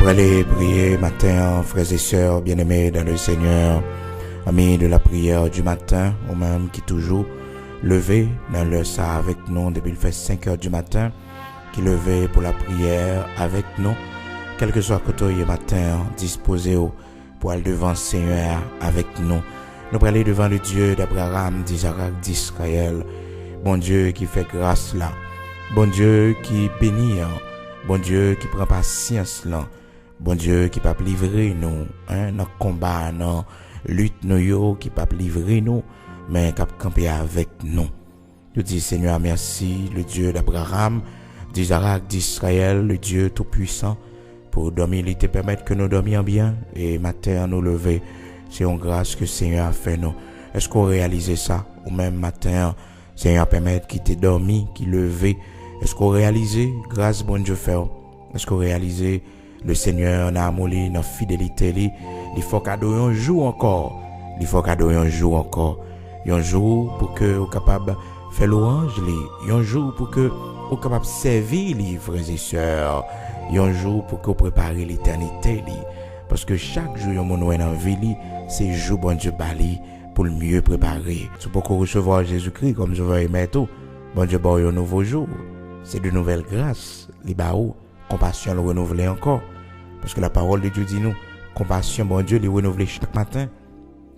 Pour aller prier matin, frères et sœurs bien-aimés dans le Seigneur, amis de la prière du matin, ou même qui toujours levé dans le ça avec nous depuis le fait 5 heures du matin, qui levé pour la prière avec nous, quel que soit côté matin, disposé pour aller devant le Seigneur avec nous. Nous pour aller devant le Dieu d'Abraham, d'Isaac, d'Israël, bon Dieu qui fait grâce là, bon Dieu qui bénit, bon Dieu qui prend patience là, bon Dieu qui peut livrer nous, dans combat, dans lutte nous qui peut livrer nous, mais qui peut camper avec nous. Je dis Seigneur merci, le Dieu d'Abraham, d'Isaac, d'Israël, le Dieu tout-puissant, pour dormir, il te permettre que nous dormions bien et matin nous lever. C'est une grâce que le Seigneur a fait nous. Est-ce qu'on réalise ça? Ou même matin, Seigneur permettre qu'il t'ait dormi, qu'il levé. Est-ce qu'on réalise grâce bon Dieu fait? Est-ce qu'on réalise le Seigneur n'a amolé notre fidélité? Il faut cadeau un jour encore. Il faut cadeau un jour encore. Un jour pour que vous capable faire louange, un jour pour que vous capable servir les frères et sœurs, un jour pour que vous préparez l'éternité. Parce que chaque jour que nous avons vie, c'est jour bon Dieu bali pour le mieux préparer. C'est pour qu'on recevoir Jésus-Christ comme je veux aimer tout. Bon Dieu bon un nouveau jour. C'est de nouvelles grâces. Les baou, compassion le renouveler encore. Parce que la parole de Dieu dit nous, compassion bon Dieu les renouveler chaque matin.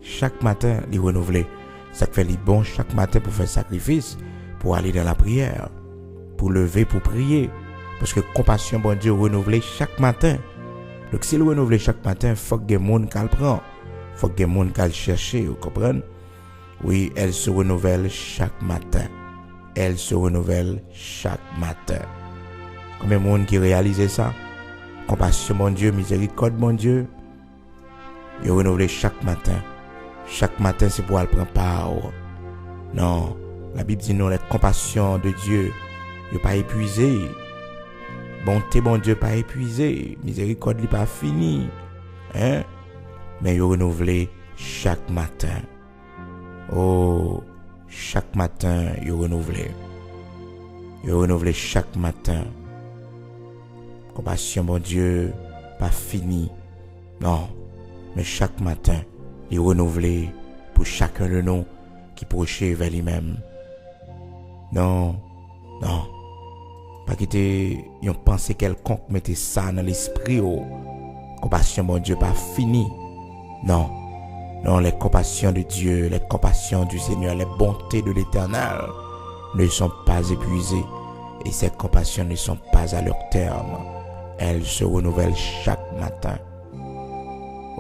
Chaque matin les renouveler. Ça fait les bons chaque matin pour faire sacrifice, pour aller dans la prière, pour lever, pour prier. Parce que compassion bon Dieu renouveler chaque matin. Donc si le renouveler chaque matin, il faut que des gens qu'elle prend. Il faut que des gens qu'elle cherche, vous comprenez? Oui, elle se renouvelle chaque matin. Elle se renouvelle chaque matin. Combien de monde qui réalise ça? Compassion mon Dieu, miséricorde mon Dieu. Il renouvelle chaque matin. Chaque matin, c'est pour elle prendre part. Non, la Bible dit non, la compassion de Dieu n'est pas épuisée. Bonté, bon Dieu, pas épuisé. Miséricorde, n'est pas fini. Mais il renouvelle chaque matin. Oh, chaque matin, il renouvelle. Il renouvelle chaque matin. Compassion, bon Dieu, pas fini. Non, mais chaque matin, il renouvelle pour chacun de nous qui proche vers lui-même. Non, non. Pas quitter une pensée quelconque, mettez ça dans l'esprit. Compassion, mon Dieu, pas fini. Non. Non, les compassions de Dieu, les compassions du Seigneur, les bontés de l'Éternel ne sont pas épuisées. Et ces compassions ne sont pas à leur terme. Elles se renouvellent chaque matin.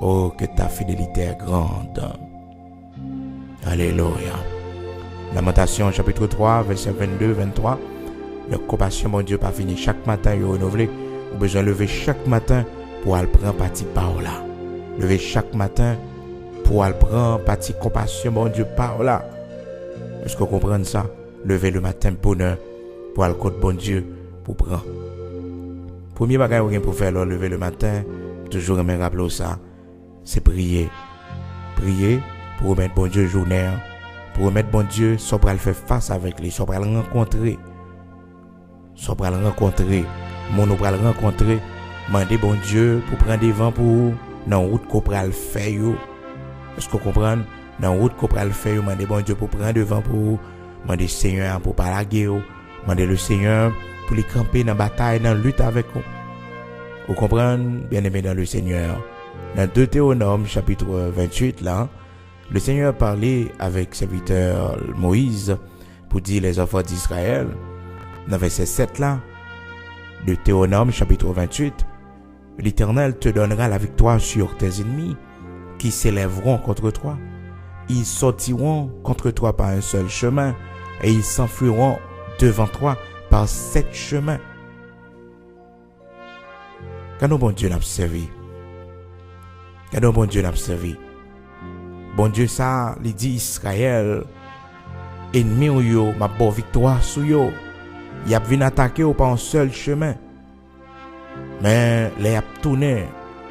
Oh, que ta fidélité est grande. Alléluia. Lamentation chapitre 3, verset 22-23. La compassion, mon Dieu, pas fini. Chaque matin, il est renouvelé. Vous avez besoin de lever chaque matin pour aller prendre partie par là. Lever chaque matin pour aller prendre partie compassion, mon Dieu, par là. Est-ce que vous comprenez ça? Lever le matin, bonheur, pour aller côté bon Dieu, pour prendre. Premier bagage pour faire, lever le matin, toujours me rappeler ça, c'est prier. Prier pour remettre bon Dieu journée, pour remettre bon Dieu, soit pour aller faire face avec lui, soit pour aller rencontrer. Soit pour le rencontrer, mon nous pour le rencontrer, demander bon Dieu pour prendre des vents pour dans route qu'on peut le faire. Est-ce que vous comprenez? Dans route qu'on peut le faire, demander bon Dieu pour prendre des vents pour demander Seigneur pour pas la guerre, demander le Seigneur pour les camper dans bataille, dans lutte avec vous. Vous comprenez? Bien aimé dans le Seigneur. Dans Deutéronome chapitre 28 là, le Seigneur parlait avec serviteur Moïse pour dire les enfants d'Israël. Dans verset 7 là, de Deutéronome chapitre 28, l'Éternel te donnera la victoire sur tes ennemis qui s'élèveront contre toi. Ils sortiront contre toi par un seul chemin et ils s'enfuiront devant toi par 7 chemins. Quand bon Dieu l'a servi, quand bon Dieu l'a servi, bon Dieu ça, il dit Israël, ennemi ou yo, ma bonne victoire sur yo. Il a venu attaquer par un seul chemin. Mais les a tourné,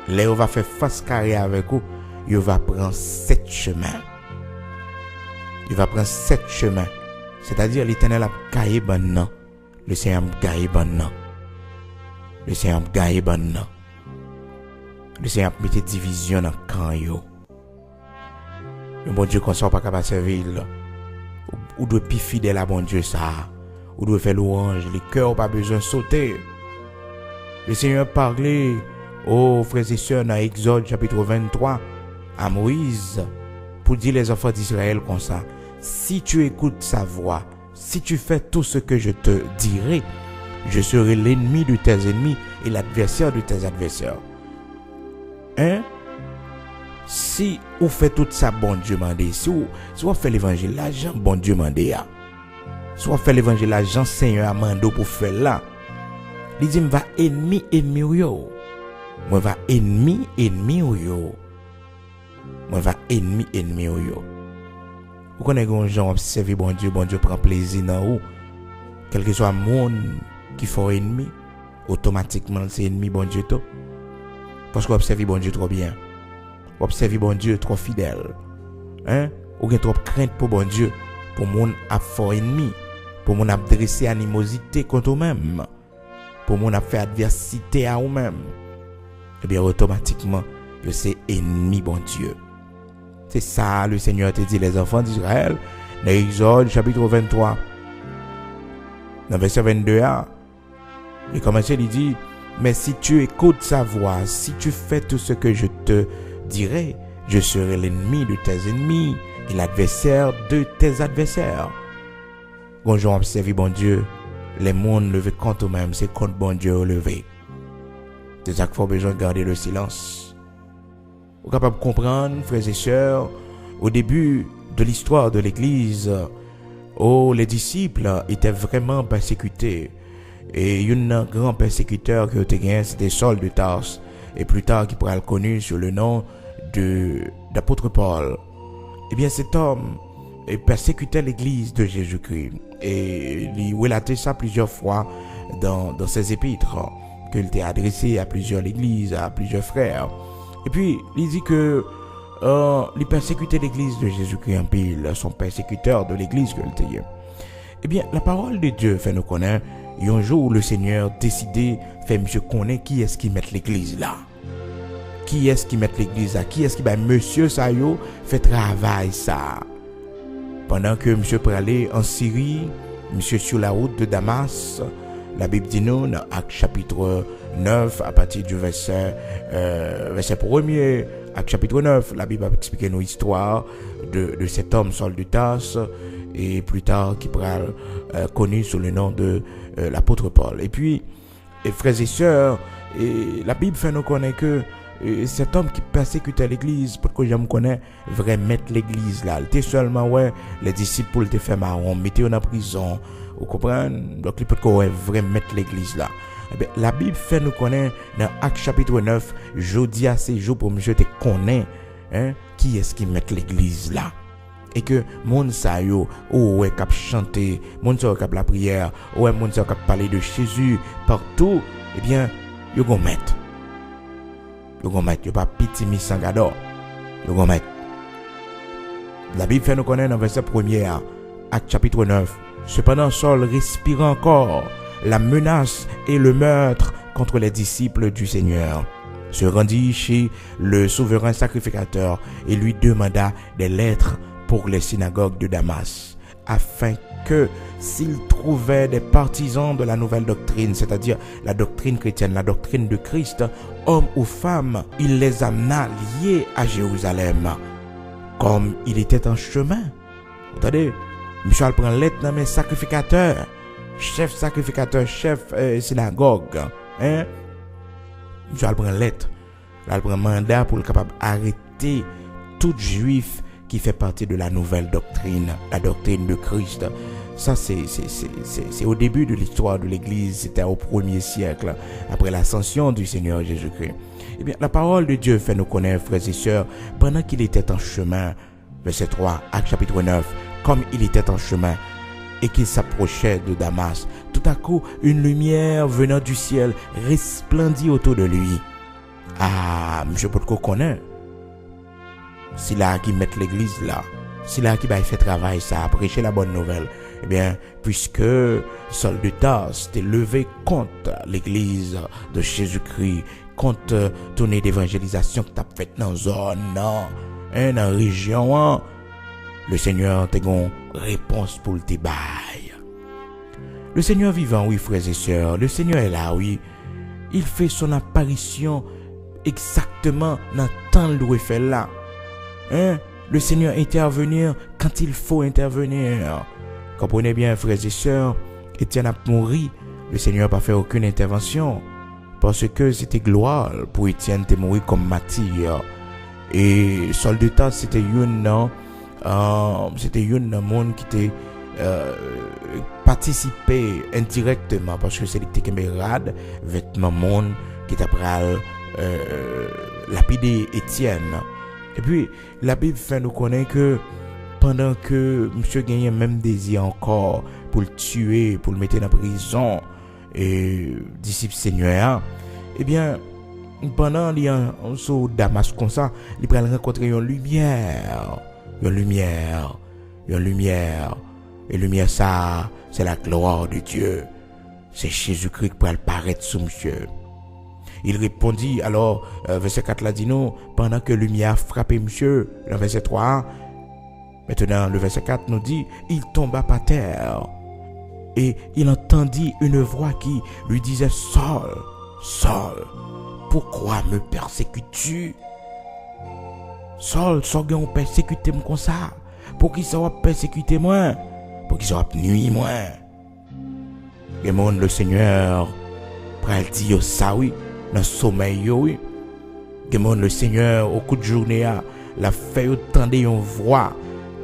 les va faire face carré avec vous, il va prendre 7 chemins. Il va prendre 7 chemins. C'est-à-dire l'Éternel a gagné bon. Le Seigneur a gagné bon. Le Seigneur a gagné bon. le Seigneur mette division dans camp yo. Le bon Dieu qu'on soit pas capable de servir, ou doit plus fidèle à bon Dieu ça. Ou doit faire louange, les cœurs pas besoin de sauter. Le Seigneur parlait aux frères et sœurs dans Exode chapitre 23 à Moïse pour dire les enfants d'Israël comme ça. Si tu écoutes sa voix, si tu fais tout ce que je te dirai, je serai l'ennemi de tes ennemis et l'adversaire de tes adversaires. Hein? Si vous faites tout ça, bon Dieu m'a dit, si vous faites l'évangile, l'argent, bon Dieu m'a dit, si vous faites l'évangile, l'argent, Seigneur a mandé pour faire là, il dit, va ennemi, yo. Moi, va ennemi, yo. Moi, va ennemi, yo. Vous connaissez quand les gens observent bon Dieu prend plaisir dans vous. Quel que soit le monde qui fait ennemi, automatiquement, c'est ennemi, bon Dieu, tout. Parce qu'on observe bon Dieu trop bien. On observe bon Dieu trop fidèle. Hein? Ou bien trop crainte pour bon Dieu. Pour mon a fort ennemi. Pour mon a dressé animosité contre vous-même. Pour mon a fait adversité à vous-même. Eh bien, automatiquement, c'est ennemi bon Dieu. C'est ça, le Seigneur te dit, les enfants d'Israël, dans Exode chapitre 23. Dans verset 22a, il commence, il dit, mais si tu écoutes sa voix, si tu fais tout ce que je te dirai, je serai l'ennemi de tes ennemis et l'adversaire de tes adversaires. Bonjour, observez bon Dieu, les mondes levés contre eux-mêmes, c'est contre bon Dieu levé. C'est ça qu'il faut besoin de garder le silence. Vous êtes capable de comprendre, frères et sœurs, au début de l'histoire de l'Église, les disciples étaient vraiment persécutés. Et un grand persécuteur qui était gagné, c'était Saul de Tarse. Et plus tard, qui pourra le connu sous le nom d'apôtre Paul. Eh bien, cet homme persécutait l'église de Jésus-Christ. Et il relatait ça plusieurs fois dans ses épîtres, qu'il était adressé à plusieurs églises, à plusieurs frères. Et puis, il dit que il persécutait l'église de Jésus-Christ en pile, son persécuteur de l'église qu'il était. Eh bien, la parole de Dieu fait nous connaître. Et un jour, le Seigneur décidé, fait monsieur connaître qui est-ce qui met l'église là. Qui est-ce qui met l'église là? Qui est-ce qui, monsieur Sayo, fait travail ça? Pendant que monsieur peut aller en Syrie, monsieur sur la route de Damas, la Bible dit nous, dans Actes chapitre 9, à partir du verset 1er, Actes chapitre 9, la Bible a expliqué nos histoires de cet homme Saul de Tarse, et plus tard qui pourra connu sous le nom de l'apôtre Paul. Et puis, frères et sœurs, la Bible fait nous connaître que cet homme qui persécutait l'église, pour que je me connais, vraiment mettre l'église là. Il était seulement, les disciples pour le faire marron, mettez en prison, vous comprenez? Donc, il peut vraiment mettre l'église là. Eh bien, la Bible fait nous connaître dans Actes chapitre 9, jeudi à ces jours pour monsieur te connaît, qui est-ce qui met l'église là? Et que moun sa yo k'ap chanter, moun sa yo k'ap la prière, moun sa yo k'ap parler de Jésus partout, eh bien yo gon mettre. Yo pas petit mis sans gador. Yo gon mettre. La Bible fait nous connaître dans verset 1er Acte chapitre 9. Cependant Saul respira encore la menace et le meurtre contre les disciples du Seigneur. Se rendit chez le souverain sacrificateur et lui demanda des lettres pour les synagogues de Damas, afin que s'il trouvait des partisans de la nouvelle doctrine, c'est-à-dire la doctrine chrétienne, la doctrine de Christ, hommes ou femmes, il les amena liés à Jérusalem, comme il était en chemin. Vous entendez? Michel prend lettre dans mes sacrificateurs, chef synagogue, Michel prend lettre, là il prend mandat pour le capable arrêter tout juif qui fait partie de la nouvelle doctrine, la doctrine de Christ. Ça, c'est au début de l'histoire de l'Église, c'était au 1er siècle, après l'ascension du Seigneur Jésus-Christ. Eh bien, la parole de Dieu fait nous connaître, frères et sœurs, pendant qu'il était en chemin, verset 3, Actes chapitre 9, comme il était en chemin et qu'il s'approchait de Damas, tout à coup, une lumière venant du ciel resplendit autour de lui. Ah, monsieur Potko connaît. C'est là qui met l'église là. C'est là qui va faire travail ça, prêcher la bonne nouvelle. Eh bien, puisque Saul de Tarse s'était levé contre l'église de Jésus-Christ, compte tournée d'évangélisation que tu as faite dans la zone, dans la région, hein. Le Seigneur t'a une réponse pour le bail. Le Seigneur vivant, oui, frères et sœurs, le Seigneur est là, oui. Il fait son apparition exactement dans le temps où il fait là. Hein? Le Seigneur intervenir quand il faut intervenir. Comprenez bien, frères et sœurs, Étienne a mouru, le Seigneur n'a pas fait aucune intervention. Parce que c'était gloire pour Étienne de mourir comme martyr. Et Saul de Tarse, c'était une monde qui était participé indirectement parce que c'est les camarades, vêtements monde qui t'a pris lapider Étienne. Et puis la Bible fait nous connaître que pendant que monsieur gagnait même désir encore pour le tuer, pour le mettre dans prison et disciple Seigneur, eh bien pendant il sur Damas comme ça, il va rencontrer une lumière. Et lumière ça, c'est la gloire de Dieu. C'est Jésus-Christ qui va apparaître sous monsieur. Il répondit, alors, verset 4 là dit nous, pendant que lumière frappait monsieur, le verset 3, maintenant le verset 4 nous dit, il tomba par terre. Et il entendit une voix qui lui disait, Saul, Saul, pourquoi me persécutes-tu? Saul, on persécuté moi comme ça. Pour qui ça va persécuter moi? Pour qui ça va nuire moi? Et mon le Seigneur, pral dit ça oui, dans le sommeil oui. Et mon le Seigneur, au coup de journée, la fait entendre une voix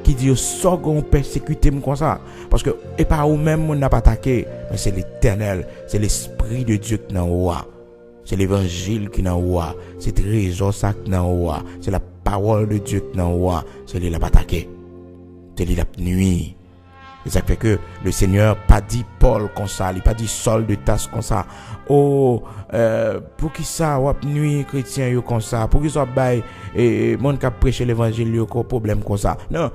qui dit on persécuter moi comme ça. Parce que, et pas ou même on n'a pas attaqué, mais c'est l'Éternel, c'est l'Esprit de Dieu qui n'en voit. C'est l'évangile qui n'en voit. C'est le trésor ça qui n'en voit. C'est la parole de Dieu qui n'en voit. C'est lui qui l'a attaqué. C'est lui qui l'a nuit. Et ça fait que le Seigneur pas dit Paul comme ça. Il pas dit Saul de Tarse comme ça. Oh, pour qui ça, ou nuit chrétien yo comme ça. Pour qui ça bail et monde qui a prêché l'évangile yo ko problème comme ça. Non,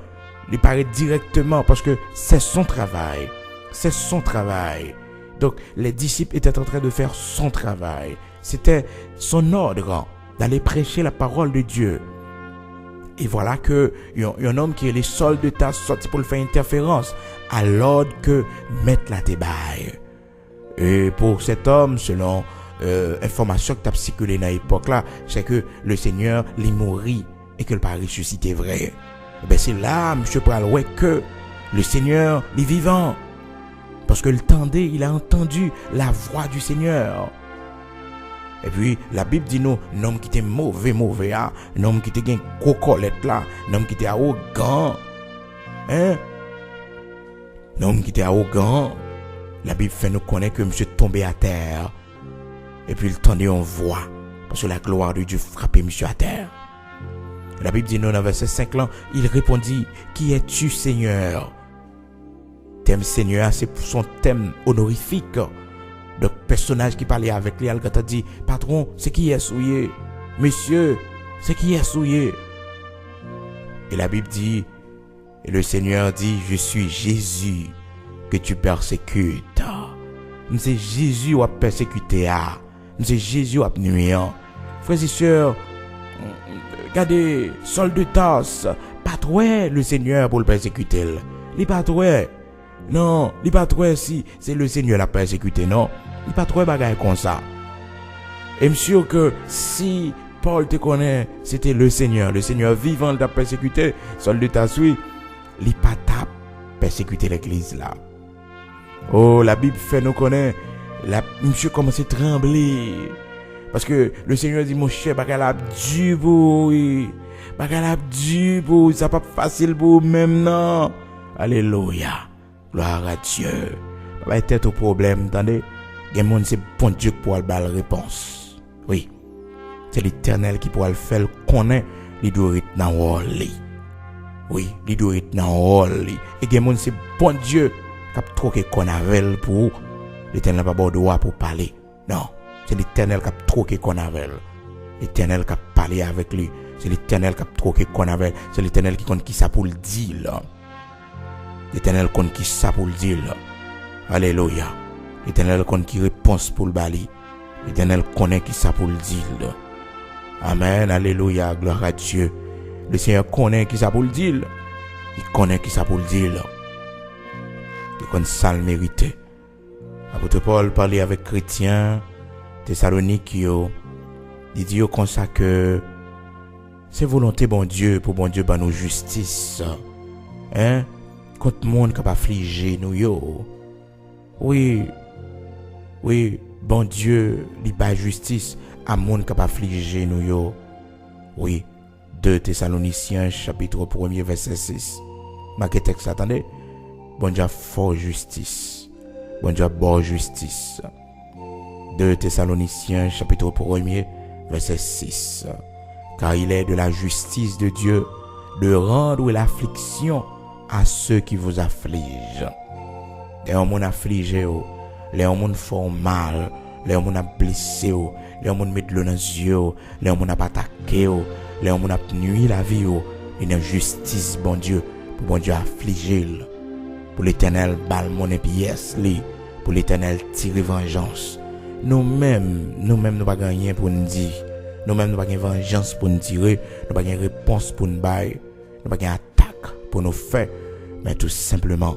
il paraît directement parce que c'est son travail. C'est son travail. Donc les disciples étaient en train de faire son travail. C'était son ordre d'aller prêcher la parole de Dieu. Et voilà que y a un homme qui est le Saul de Tarse sorti pour le faire interférence à l'ordre que mettre la débaille. Et pour cet homme, selon information qui a circulé dans l'époque là, c'est que le Seigneur l'est mourit et que le pas ressuscité vrai. Et ben c'est là, monsieur Pral, ouais, que le Seigneur est vivant. Parce que le tendait, il a entendu la voix du Seigneur. Et puis, la Bible dit nous, un homme qui était mauvais, un homme qui était un gros colette là, un homme qui était arrogant. Hein? Un homme qui était arrogant. La Bible fait nous connaître que monsieur tombé à terre. Et puis, il tendait une voix. Parce que la gloire de Dieu frappait monsieur à terre. La Bible dit nous, dans verset 5 là, il répondit, qui es-tu, Seigneur? Thème Seigneur, c'est son thème honorifique. Donc, personnage qui parlait avec lui, il a dit, patron, c'est qui est souillé? Monsieur, c'est qui est souillé? Et la Bible dit, et le Seigneur dit, je suis Jésus que tu persécutes. C'est Jésus qui a persécuté. C'est Jésus qui a nuit. Frères et sœurs, regardez, Saul de Tarse, pas trop le Seigneur pour le persécuter. Il pas trop. Non, il pas trop si c'est le Seigneur l'a persécuté, non. Il pas trop bagaille comme ça. Et sûr que si Paul te connaît, c'était le Seigneur vivant l'a persécuté, Saul de Tarse, il pas t'a persécuté l'église là. Oh, la Bible fait nous connaître, monsieur commence à trembler. Parce que le Seigneur dit, mon cher, bagaille la du bout, bagaille la du bout, ça pas facile pour même, non. Alléluia. Gloire à Dieu. Pas être au problème, attendez. Il y a c'est bon Dieu qui pourra le la réponse. Oui. C'est l'Éternel qui pourra le faire connaître, il doit être dans le oui, il doit être dans le et il y a c'est bon Dieu qui a troqué qu'on avait pour l'Éternel n'a pas de droit pour parler. Non, c'est l'Éternel qui a troqué qu'on avait. L'Éternel qui a parlé avec lui. C'est l'Éternel qui a troqué qu'on avait. C'est l'Éternel qui compte qui ça pour le dire. L'Éternel compte qui ça pour le dire. Alléluia. L'Éternel compte qui réponse pour le bali. L'Éternel connaît qui ça pour le dire. Amen, alléluia, gloire à Dieu. Le Seigneur connaît qui ça pour le dire. Il connaît qui ça pour le dire. Il connaît ça le mérité. Apôtre Paul parlait avec chrétiens Thessalonique, il dit comme ça que c'est volonté bon Dieu pour bon Dieu par nos justice. Hein? Contre monde qui a affligé nous yo. Oui, bon Dieu, il bat justice à monde qui a affligé nous yo. Oui, 2 Thessaloniciens chapitre 1er verset 6. Marquez texte, attendez. Bon Dieu a fort justice. Bon Dieu a bonne justice. 2 Thessaloniciens chapitre 1er verset 6. Car il est de la justice de Dieu de rendre l'affliction à ceux qui vous affligent. Les hommes affligés, les hommes font mal, les hommes blessés, les hommes mettent l'eau dans les yeux, les hommes attaqué, les hommes nuit la vie, il y a justice, bon Dieu, pour bon Dieu affliger, pour l'Éternel balle mon pièce, pour l'Éternel tirer vengeance. Nous-mêmes, nous pas gagner pour nous dire. Nous-mêmes, nous pas gagner vengeance pour nous tirer. Nous pas gagner réponse pour nous bailler. Nous pas gagner attaque pour nous faire. Mais tout simplement,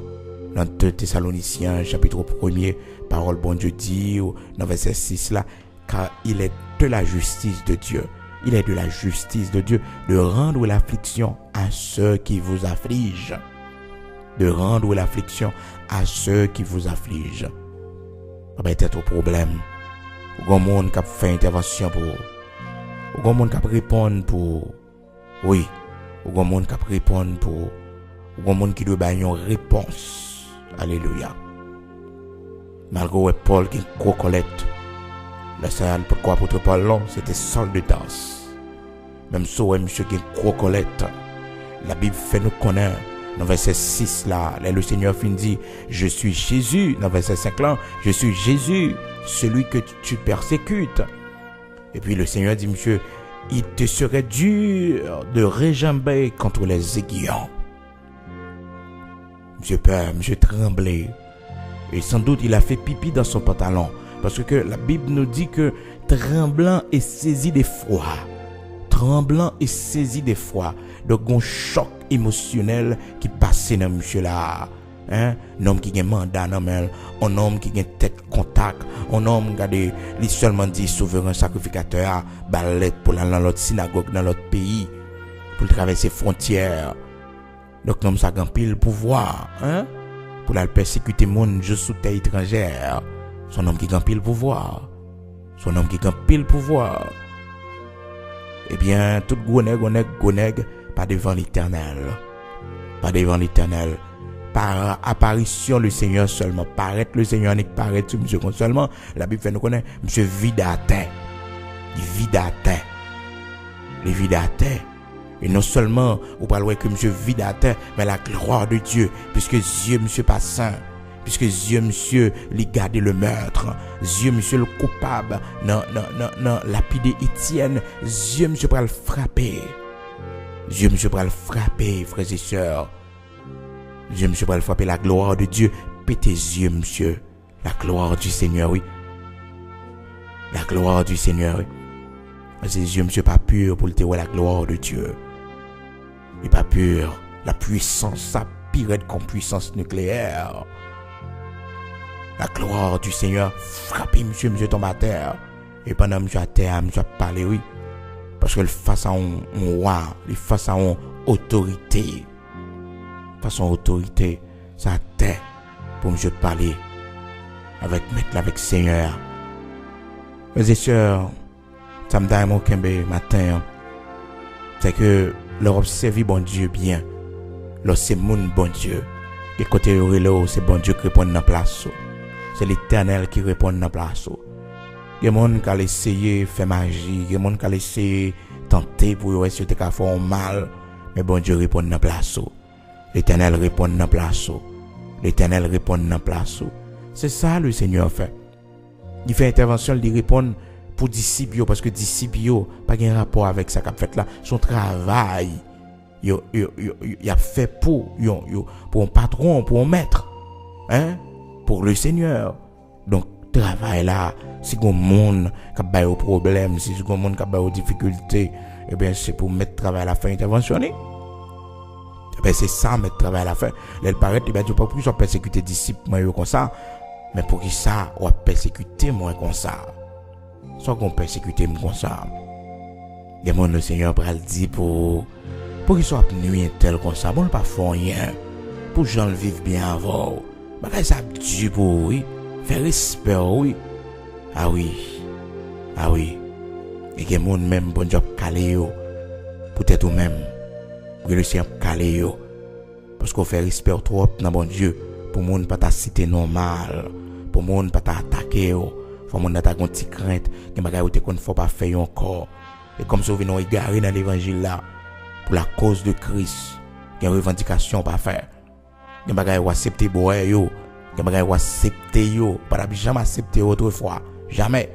dans 2 Thessaloniciens, chapitre 1er, parole bon Dieu dit, dans verset 6 là, car il est de la justice de Dieu. Il est de la justice de Dieu de rendre l'affliction à ceux qui vous affligent. De rendre l'affliction à ceux qui vous affligent. Ça va être au problème. Ou grand monde qui a fait intervention pour. Ou grand monde qui a répondre pour. Oui. Ou grand monde qui a répondre pour. Ou grand monde qui doit donner une réponse. Alléluia. Malgré Paul qui est gros collecte. Le seul pourquoi apôtre Paul là, c'était sol de danse. Même si monsieur qui est gros collecte. La Bible fait nous connaître. Dans verset 6 là, le Seigneur fin dit, je suis Jésus. Dans verset 5 là, je suis Jésus, celui que tu persécutes. Et puis le Seigneur dit, monsieur, il te serait dur de réjamber contre les aiguillons. Monsieur peur, monsieur tremblé. Et sans doute il a fait pipi dans son pantalon. Parce que la Bible nous dit que tremblant est saisi d'effroi. Tremblant et saisi d'effroi. Donc un choc émotionnel qui passe dans monsieur là. Un homme qui a un mandat dans main, un homme qui a une tête contact, un homme qui a seulement dit souverain sacrificateur, balette pour aller dans l'autre synagogue, dans l'autre pays, pour traverser frontières. Donc l'homme ça a un pile pouvoir, hein, pour aller persécuter monde juste sous terre étrangère. Son homme qui a un pile pouvoir. Son homme qui a un pile pouvoir. Eh bien, tout gonègue, pas devant l'Éternel. Pas devant l'Éternel. Par apparition le Seigneur seulement. Paraître le Seigneur n'est pas paraître sur monsieur seulement. La Bible fait nous connaître. Monsieur vide à terre. Il vide à terre. Il vide à terre. Et non seulement, vous parlez que monsieur vide à terre, mais la gloire de Dieu. Puisque Dieu, monsieur, pas saint. Puisque Dieu, monsieur, lui gardé le meurtre. Dieu, monsieur, le coupable. Non, lapidé Étienne. Dieu, monsieur, pour le frapper. Dieu, monsieur, pour le frapper, frères et sœurs. Dieu, monsieur, pour le frapper. La gloire de Dieu. Pétez Dieu, monsieur. La gloire du Seigneur, oui. La gloire du Seigneur, oui. C'est Dieu, monsieur, pas pur pour le terroir la gloire de Dieu. Il n'est pas pur. La puissance, ça pire comme puissance nucléaire. La gloire du Seigneur frappe monsieur tombe à terre. Et pendant monsieur à terre, monsieur a parlé, oui. Parce que face à un roi, face à une autorité. Face à une autorité, ça a terre pour monsieur parler avec maître, avec Seigneur. Mes sœurs, ça me donne mon kembe matin. C'est que leur observer bon Dieu bien. Leur c'est mon bon Dieu. Et côté là, c'est bon Dieu qui répond dans la place. C'est l'Éternel qui répond dans la place. Il y a des gens qui ont essayé de faire magie. Il y a des gens qui ont essayé de tenter pour essayer de faire mal. Mais bon Dieu répond dans la place. L'Éternel répond dans la place. L'Éternel répond dans la place. C'est ça le Seigneur fait. Il fait intervention, il répond pour disciples. Parce que disciples n'ont pas un rapport avec ça qu'a fait là. Son travail, il a fait pour un patron, pour un maître. Hein? Pour le Seigneur. Donc, travail bagaille là, si gon monde qui a des problèmes, si gon monde qui a des difficultés, eh bien c'est pour mettre travail à la fin interventionner. Eh bien c'est ça mettre travail à la fin. Elle paraît eh bien tu pas plus persécuter disciples moi comme ça, mais pour qui ça on persécuter moi comme ça. Soit qu'on persécuter moi comme ça. Des monde le Seigneur pral dit pour qu'ils soient nuit tel comme ça, bon pas font rien. Pour que gens vivent bien avant. Bagay ça du pour oui, faire respect oui. Ah oui. Ah oui. Et que monde même bon job calé yo. Peut-être ou même que le Seigneur calé yo. Parce qu'on fait respect trop dans bon Dieu pour monde pas ta cité normal, pour monde pas ta attaquer yo. Faut monde ta gon ti crainte, que bagay ou te kon faut pas faire encore. Et comme ça vous venez égaré dans l'évangile là pour la cause de Christ, il y a une revendication pas faire. Il y a bagay ou accepter boy yo, il y a bagay ou accepter yo, pas jamais accepter autrefois, jamais.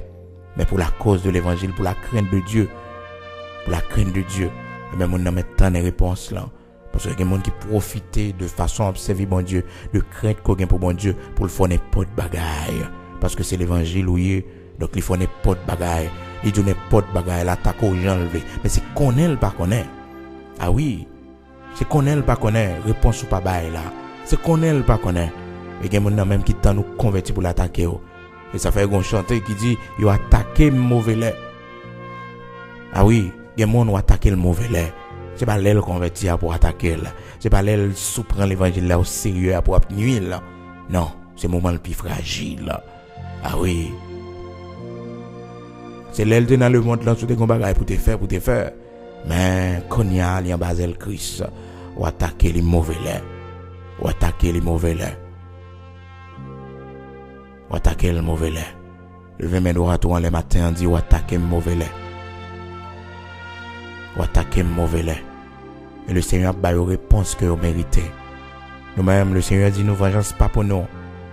Mais pour la cause de l'évangile, pour la crainte de Dieu, pour la crainte de Dieu, et même on n'a maintenant des réponses là. Parce qu'il y a des gens qui profitent de façon à observer bon Dieu, de crainte qu'on a pour bon Dieu, pour le faire n'importe bagaille. Parce que c'est l'évangile où il est, donc il faut n'importe bagaille. Il dit n'importe bagaille, l'attaque aux gens levé. Mais c'est qu'on est le pas qu'on est. Ah oui, c'est qu'on est le pas qu'on est, réponse ou pas bail là. C'est qu'on est le pas qu'on est. Et il y a des gens même qui t'en nous convertis pour l'attaquer. Et ça fait un chanteur qui dit, il a attaqué le mauvais lait. Ah oui, il y a des gens qui ont attaqué le mauvais lait. C'est pas l'aile converti pour attaquer là. C'est pas l'aile sous prendre l'évangile là au sérieux pour nuire là. Non, c'est le moment le plus fragile là. Ah oui. C'est l'aile dans le monde là, tout des bagages pour te faire. Mais quand il y a en bas le Christ, ou attaquer les mauvais lait. Ou attaquer les mauvais lait. Ou attaquer le mauvais lait. Le 20 droit tout le matin, on dit ou attaquer le mauvais lait. Ou attaquer le mauvais lait. Et le Seigneur a une réponse que vous méritez. Nous-mêmes, le Seigneur dit nous vengeance pas pour nous.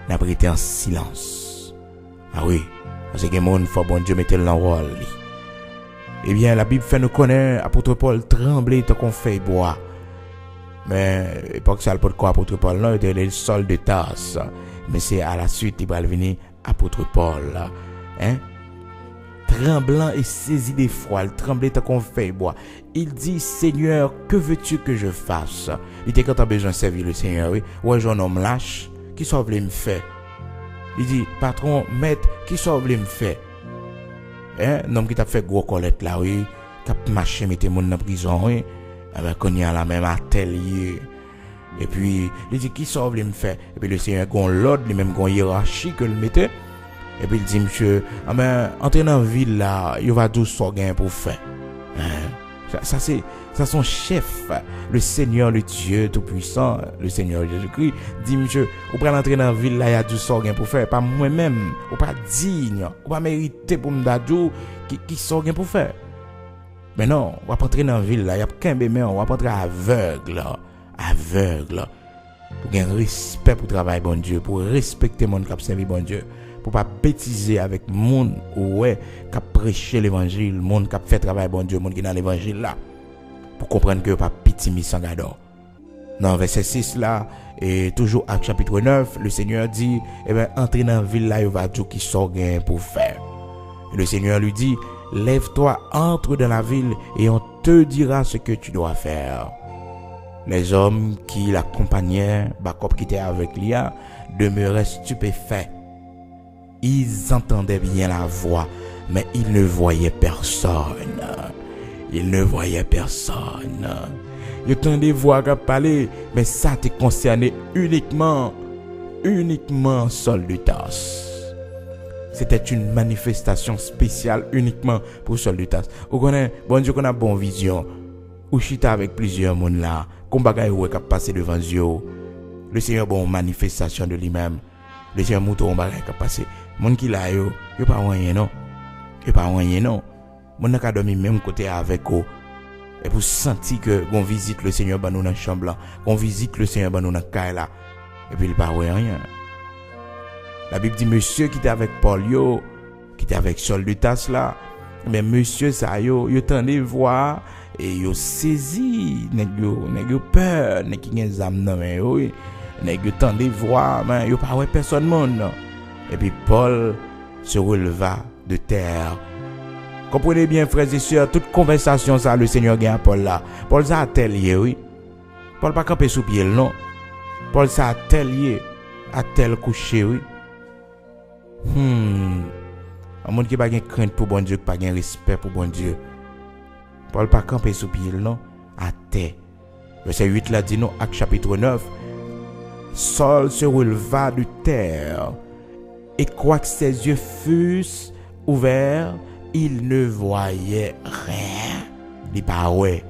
Nous avons été en silence. Ah oui. Parce que les gens, faut bon Dieu mettre le rôle. Eh bien, la Bible fait nous connaître, apôtre Paul tremblait tant qu'on fait bois. Mais, pas que ça le pot quoi, apôtre Paul, non, il était le sol de tasse. Mais c'est à la suite, il va venir apôtre Paul. Hein? Tremblant et saisi d'effroi, il tremblait tant qu'on fait bois. Il dit, Seigneur, que veux-tu que je fasse? Il était quand on a besoin de servir le Seigneur, oui. Ouais, jeune homme lâche, qui soit voulu me faire? Il dit, patron, maître, qui soit voulu me faire? Hein? Un homme qui t'a fait gros colette là, oui. Qui a marché, mettez mon dans prison, oui. Avec qu'on y a la même atelier. Et puis, il dit, qui soit voulu me faire? Et puis le Seigneur, qu'on l'ordre, lui-même, qu'on hiérarchie que le mettait. Et puis il dit, monsieur, ah ben, entrer dans la ville là, il va tout ça gain pour faire. Hein? Ça c'est son chef, le Seigneur, le Dieu Tout-Puissant, le Seigneur Jésus-Christ, dit, monsieur, vous pouvez entrer dans la ville là, il y a tout ça gain pour faire. Pas moi-même, ou pas digne, ou pas mérité pour me dire qui ça gain pour faire. Mais non, on va pas entrer dans la ville là, il y a qu'un bébé, on va pas entrer aveugle, pour gagner respect pour travailler bon Dieu, pour respecter mon cap servir bon Dieu. Pour pas bêtiser avec monde ouais qui prêcher l'évangile, monde qui fait travail bon Dieu, monde qui dans l'évangile là. Pour comprendre que pas petit mis sans gado. Dans verset 6 là et toujours Actes chapitre 9, le Seigneur dit entrez dans la ville là, il va tout qui sort gain pour faire. Et le Seigneur lui dit, lève-toi, entre dans la ville et on te dira ce que tu dois faire. Les hommes qui l'accompagnaient, Jacob qui était avec lui, demeuraient stupéfaits. Ils entendaient bien la voix, mais ils ne voyaient personne. Ils entendaient voix qui parlaient, mais ça te concernait uniquement Saul de Tarse. C'était une manifestation spéciale uniquement pour Saul de Tarse. Vous connaissez, bon Dieu qu'on a bonne vision. Ou chita avec plusieurs monde là, comme bagaille ou qui passé devant Dieu. Le Seigneur bon manifestation de lui-même. Le Seigneur mouton bagaille qui passé. Moun qui là yo pas rien non. Moun n'a qu'à dormir même côté avec eux. Et pour sentir que on visite le Seigneur dans notre chambre là, on visite le Seigneur dans notre caille là. Et puis il pas rien. La Bible dit monsieur qui était avec Paul yo, qui était avec Saul de Tarse là, mais monsieur ça yo tendait voir et yo saisi nèg yo peur, nèg qui gen zam nan men yo, nèg yo tendait voir mais yo pas ouais personne monde. Et puis Paul se releva de terre. Comprenez bien, frères et sœurs, toute conversation, ça, le Seigneur gagne à Paul là. Paul, ça a tel oui. Paul, pas camper sous pied, non. Paul, ça a tel à tel coucher, oui. Un monde qui n'a pas de crainte pour bon Dieu, qui n'a pas de respect pour bon Dieu. Paul, pas camper sous pied, non. À terre. Verset 8 là dit, non, Actes chapitre 9. Saul se releva de terre. Et quoique ses yeux fussent ouverts, il ne voyait rien. Il paraît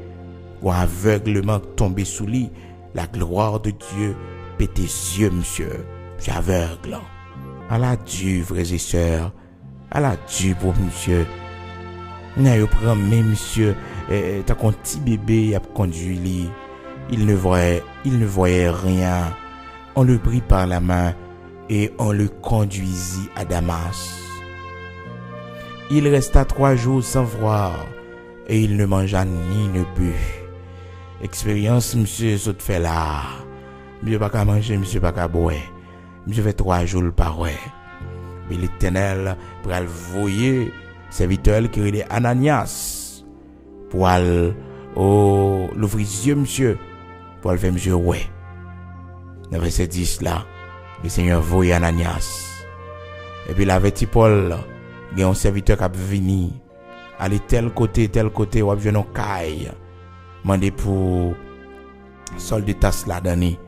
ou aveuglement tombé sous lui. La gloire de Dieu pète ses yeux, monsieur. Je suis aveugle. À la Dieu, frères et sœurs. À la Dieu pour monsieur. N'a eu prend même monsieur. T'as qu'un petit bébé, il a conduit lui. Il ne voyait rien. On le prit par la main et on le conduisit à Damas. Il resta 3 jours sans voir et il ne mangea ni ne but. Expérience, monsieur, ça te fait là. Monsieur pas qu'à manger, monsieur pas qu'à boire. Monsieur fait 3 jours le paroi. Mais l'Éternel pour le voyer serviteur qui est Ananias pour l'ouvrir les yeux, monsieur, pour le faire monsieur ouais. Dans verset 10 là, le Seigneur voyait Ananias. Et puis il avait dit Paul, il y a un serviteur qui a venu, aller tel côté, ou a besoin d'un caille. Mandé pour sol de tasse là donné.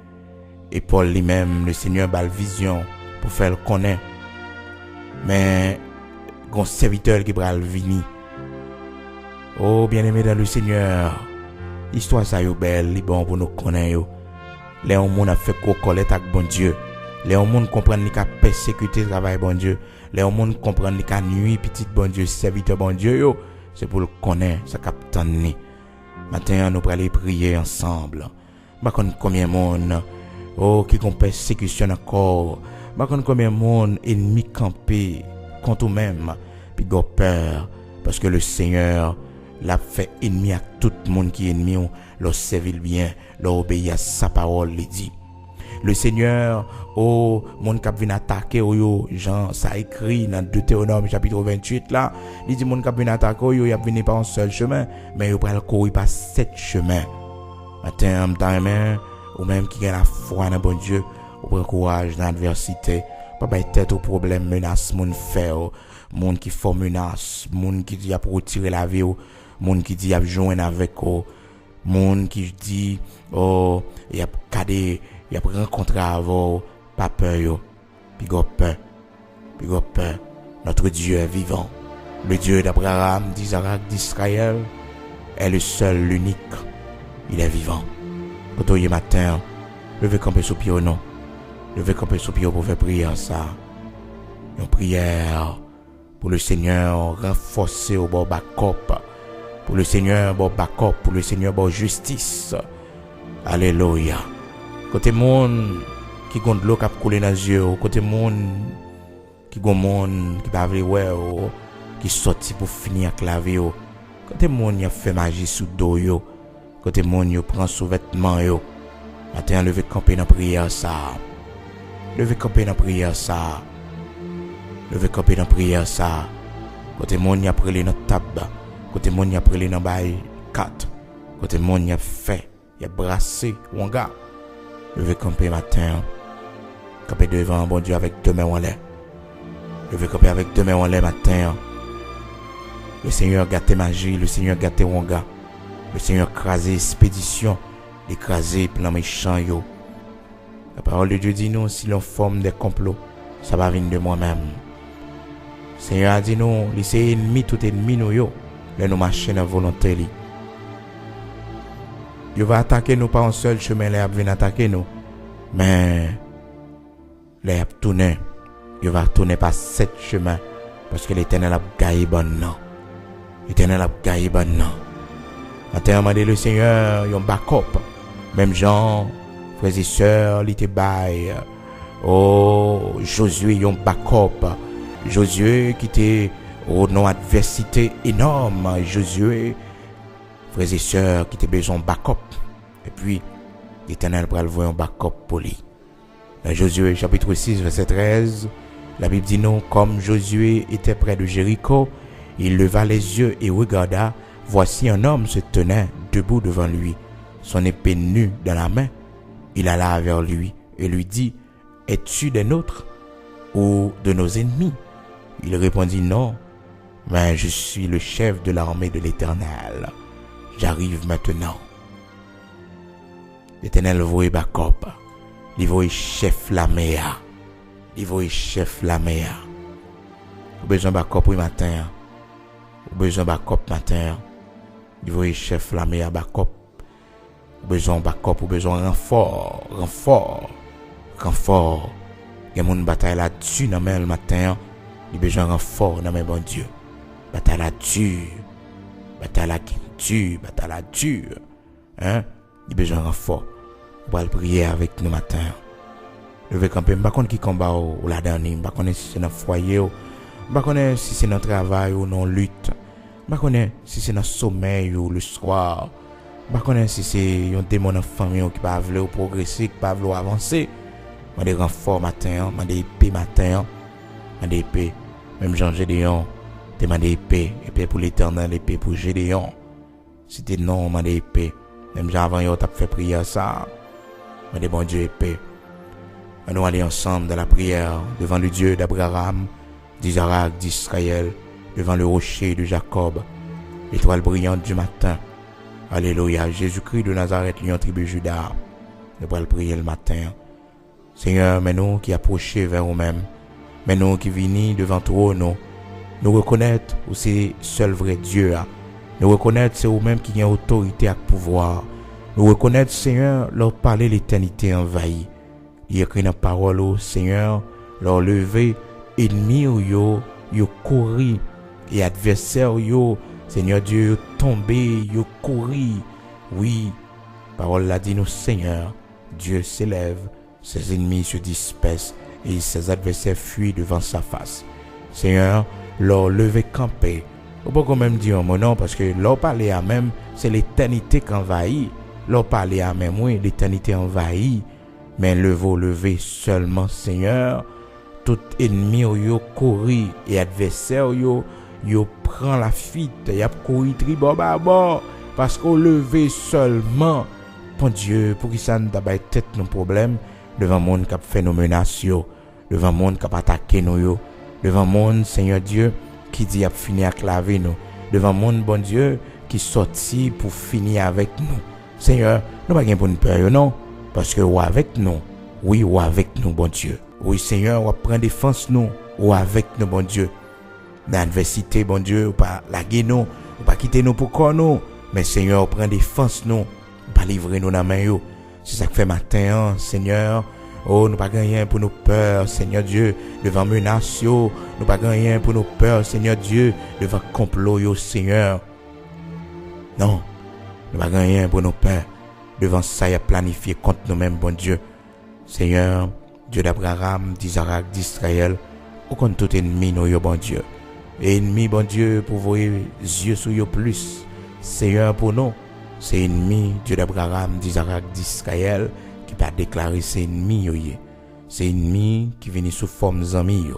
Et Paul lui-même, le Seigneur a la vision pour faire le connaître. Mais, il y a un serviteur qui va venir. Oh, bien-aimé dans le Seigneur, l'histoire ça est belle, est bon pour nous connaître. Les gens a fait collecte avec bon Dieu. Les gens comprennent qu'il a persécuté le travail bon Dieu. Les gens comprennent qu'il a nuit petit bon Dieu, serviteur bon Dieu. C'est pour le connaître, ça capitaine. Maintenant, nous allons prier ensemble. Par contre, combien de monde qui ont persécution encore. Par contre, combien de monde ennemi campé contre eux-mêmes. Puis ils ont peur. Parce que le Seigneur l'a fait ennemi à tout le monde qui est ennemi. Leur servir bien, leur obéir à sa parole, il dit. Le Seigneur, monde qui vient attaquer, Jean, ça écrit dans Deutéronome chapitre 28 là, il dit monde qui vient attaquer, il a venu par un seul chemin, mais il va courir par 7 chemins. Matin, ou même qui a la foi dans bon Dieu, ou prend courage dans l'adversité, pas tête au problème, menace, monde fait, monde qui fait menace, monde qui dit à pour retirer la vie, monde qui dit à joindre avec monde qui dit il y a cadé il y a rencontré avant pas peur yo puis peur notre Dieu est vivant, le Dieu d'Abraham, d'Isaac, d'Israël est le seul, l'unique, il est vivant. Quand il est matin, levez camper sous pied non, levez camper sous pied pour faire prière ça, une prière pour le Seigneur renforcer au bord backup. Pour le Seigneur, bon backup, pour le Seigneur, bon justice. Alléluia. Côté monde qui compte l'eau qui a coulé dans les yeux, côté monde qui gon monde qui pas vrai qui sorti pour finir avec la vie, côté monde y a fait magie sous dos yo, côté monde yo prend sous vêtements yo. Matin lever camper dans prière ça. Lever camper dans prière ça. Lever camper dans prière ça. Côté monde y a pris notre table. Côté monde y a pris dans bail 4. Côté monde y a fait, y a brassé ou gars. Lever camper matin. Camper devant bon Dieu avec 2 mains en l'air. Lever camper avec 2 mains en l'air matin. Le Seigneur gâte magie, le Seigneur gâte wanga. Le Seigneur crasé expédition, écrasé plan méchant yo. La parole de Dieu dit nous si l'on forme des complots, ça va venir de moi-même. Le Seigneur a dit nous, laissez ennemi tout ennemi nous yo. Là nous marcher dans volonté li. Il va attaquer nous par un seul chemin, là il va attaquer nous. Mais là il va tourner. Il va tourner par 7 chemins parce que l'Éternel a gagné bon non. L'Éternel a gagné bon non. Maintenant demandé le Seigneur, il y a un backup. Même Jean, frères et sœurs, il était bail. Josué, il y a un backup. Josué qui était au nom adversité énorme, Josué, frères et sœurs, qui étaient besoin de backup. Et puis, l'Éternel va le voir un backup pour lui. Dans Josué chapitre 6, verset 13, La Bible dit non, comme Josué était près de Jéricho, il leva les yeux et regarda, voici un homme se tenait debout devant lui, son épée nue dans la main. Il alla vers lui et lui dit, es-tu des nôtres ou de nos ennemis? Il répondit, non, mais je suis le chef de l'armée de l'Éternel. J'arrive maintenant. L'Éternel voit Jacob. Il voit chef l'armée. Il voit chef l'armée. Vous besoin de Jacob pour matin. Vous besoin de Jacob matin. Il voit chef l'armée à Jacob. Vous besoin de Jacob, vous besoin de renfort. Il y a une bataille là-dessus dans le matin. Il besoin de renfort dans le bon Dieu. Bataille là-dessus. Bataille là-dessus. Hein? Il besoin de renfort. On va prier avec nous matin. Levez camper, je ne sais pas qui combat ou la dernière, je ne sais pas si c'est dans le foyer, je ne sais pas si c'est dans le travail ou dans la lutte, je ne sais pas si c'est dans le sommeil ou le soir, je ne sais pas si c'est un démon dans la famille qui ne veut pas progresser, qui ne veut pas avancer. Je des renforts matin, je des épées matin, je des épées, même Jean Gédéon, je des épées pour l'Éternel, épée pour Gédéon. Si tu non, je des épées, même Jean avant, tu as fait prière ça, je des bon Dieu épée. Nous allons ensemble dans la prière devant le Dieu d'Abraham, d'Isaac, d'Israël, devant le rocher de Jacob, l'étoile brillante du matin. Alléluia, Jésus-Christ de Nazareth, lion tribu Juda. Nous allons prier le matin. Seigneur, mais nous qui approchons vers nous-mêmes, mais nous qui venons devant toi, nous reconnaître que c'est seul vrai Dieu. Nous reconnaître que c'est vous-même qui avez autorité et pouvoir. Nous reconnaître, Seigneur, leur parler l'éternité envahie. Il y a écrit dans la parole, Seigneur, leur lever, ennemis, yo courir, et adversaires, Seigneur Dieu, tomber, yo courir. Oui, parole l'a dit nous, Seigneur, Dieu s'élève, ses ennemis se dispersent, et ses adversaires fuient devant sa face. Seigneur, leur lever camper. Ou pas quand même dire mon nom, parce que leur parler à même, c'est l'éternité qui envahit. Leur parler à même, oui, l'éternité envahit. Mais lever seulement, Seigneur, tout ennemi yo courir et adversaire yo prend la fuite, y a courir tribo babo parce qu'on lever seulement. Bon Dieu, pour qui ça ne t'a pas tête nos problèmes devant monde qui a fait nos menaces yo, devant monde qui a attaqué nous yo, devant monde Seigneur Dieu qui dit a fini à claver nous, devant monde bon Dieu qui sorti pour finir avec nous. Seigneur, nous pas gain pour nous peur non. Parce que ou avec nous, oui, ou avec nous, bon Dieu. Oui, Seigneur, ou prend défense nous, ou avec nous, bon Dieu. Dans l'adversité, bon Dieu, ou pas laguer nous, ou pas quitter nous pour quoi nous. Mais Seigneur, ou prend défense nous, ou pas livrer nous dans la main yo. C'est ça que fait matin, Seigneur. Oh, nous pas rien pour nous peur, Seigneur Dieu, devant menaces yo. Nous pas rien pour nous peur, Seigneur Dieu, devant complot yo, Seigneur. Non, nous pas rien pour nous peur. Devant ça, il a planifié contre nous-mêmes, bon Dieu. Seigneur, Dieu d'Abraham, d'Isaac, d'Israël, ou contre tout ennemi, nous, bon Dieu. Et ennemi, bon Dieu, pour vos yeux sur eux plus. Seigneur, pour nous, c'est ennemi, Dieu d'Abraham, d'Isaac, d'Israël, qui peut déclarer ses ennemis, c'est ennemi qui vient sous forme d'amis,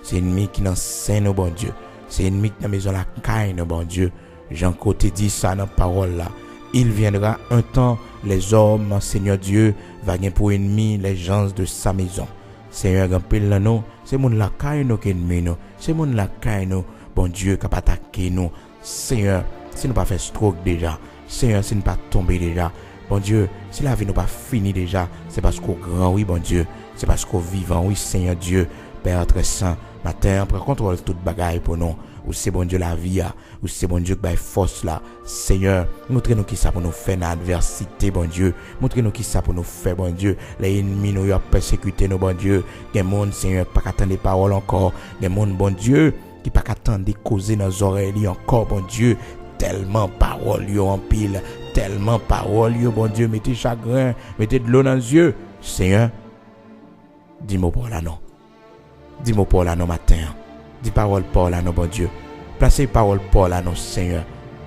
c'est ennemi qui dans sein, bon Dieu. C'est ennemi qui dans la maison la caille, bon Dieu. Jean Côté dit ça dans la parole là. Il viendra un temps, les hommes, Seigneur Dieu, va gagner pour ennemi les gens de sa maison. Seigneur, gampil là nous, c'est mon la caille nous qui ennemi nous, c'est mon la caille nous, bon Dieu, qui a attaqué nous. Seigneur, si nous pas fait stroke déjà, Seigneur, si nous pas tomber déjà, bon Dieu, si la vie nous pas fini déjà, c'est parce qu'on grand, oui, bon Dieu, c'est parce qu'on vivant, oui, Seigneur Dieu, Père très saint, matin, prends contrôle toute bagaille pour nous. Ou c'est bon Dieu la vie, ou c'est bon Dieu qui baille force là. Seigneur, montrez-nous qui ça pour nous faire dans l'adversité, bon Dieu. Montrez-nous qui ça pour nous faire, bon Dieu. Les ennemis nous ont persécuté, nous, bon Dieu. Des monde, Seigneur, pas qu'attendre des paroles encore. Des monde, bon Dieu, qui pas qu'attendre des causer dans nos oreilles encore, bon Dieu. Tellement paroles, yo en pile. Tellement paroles, yo, bon Dieu. Mettez chagrin, mettez de l'eau dans les yeux. Seigneur, dis-moi pour là, non. Dis-moi pour là, non, matin. Dis parole Paul à nos bon Dieu. Placez parole Paul à nos Seigneur.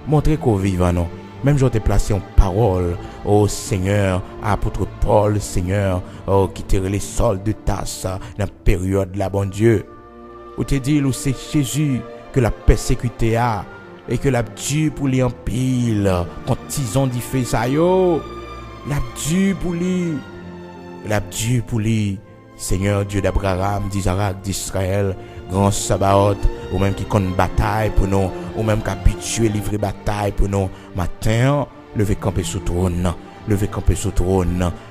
Montrez qu'on vivant non. Même je t'ai placé en parole, oh Seigneur, apôtre Paul, Seigneur, oh qui tire les sols de tasse dans la période là, bon Dieu. Ou te dit, ou c'est Jésus que la persécuté a, et que la dû pour lui en pile, quand ils ont dit fait ça yo, la dû pour lui, Seigneur Dieu d'Abraham, d'Isaac, d'Israël, grand Sabaoth, ou même qui compte bataille pour nous, ou même qui habitué livrer bataille pour nous, matin, levez camper sous trône,